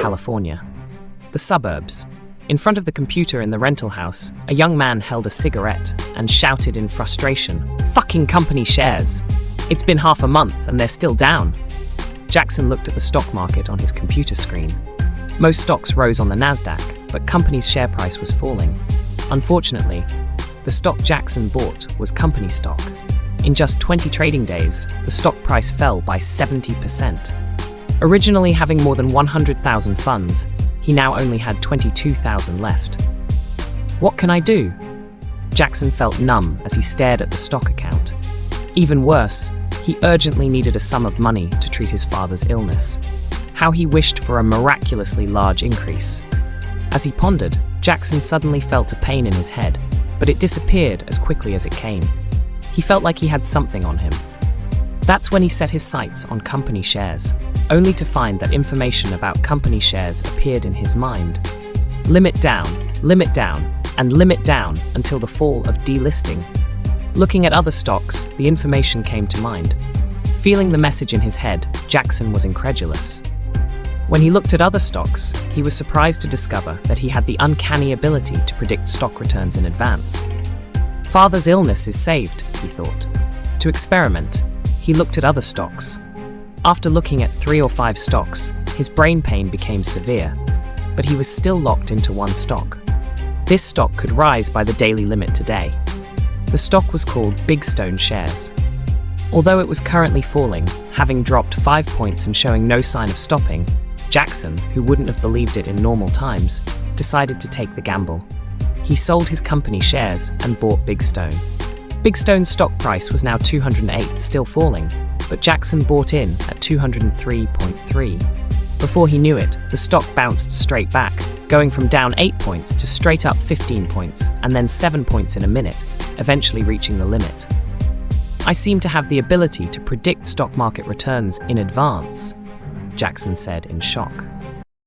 California. The suburbs. In front of the computer in the rental house, a young man held a cigarette and shouted in frustration, "Fucking company shares! It's been half a month and they're still down." Jackson looked at the stock market on his computer screen. Most stocks rose on the Nasdaq, but company's share price was falling. Unfortunately, the stock Jackson bought was company stock. In just 20 trading days, the stock price fell by 70%. Originally having more than 100,000 funds, he now only had 22,000 left. What can I do? Jackson felt numb as he stared at the stock account. Even worse, he urgently needed a sum of money to treat his father's illness. How he wished for a miraculously large increase. As he pondered, Jackson suddenly felt a pain in his head, but it disappeared as quickly as it came. He felt like he had something on him. That's when he set his sights on company shares, only to find that information about company shares appeared in his mind. Limit down, and limit down until the fall of delisting. Looking at other stocks, the information came to mind. Feeling the message in his head, Jackson was incredulous. When he looked at other stocks, he was surprised to discover that he had the uncanny ability to predict stock returns in advance. Father's illness is saved, he thought. To experiment, he looked at other stocks. After looking at 3 or 5 stocks, his brain pain became severe, but he was still locked into one stock. This stock could rise by the daily limit today. The stock was called Big Stone Shares. Although it was currently falling, having dropped 5 points and showing no sign of stopping, Jackson, who wouldn't have believed it in normal times, decided to take the gamble. He sold his company shares and bought Big Stone. Big Stone's stock price was now 208, still falling, but Jackson bought in at 203.3. Before he knew it, the stock bounced straight back, going from down 8 points to straight up 15 points, and then 7 points in a minute, eventually reaching the limit. "I seem to have the ability to predict stock market returns in advance," Jackson said in shock.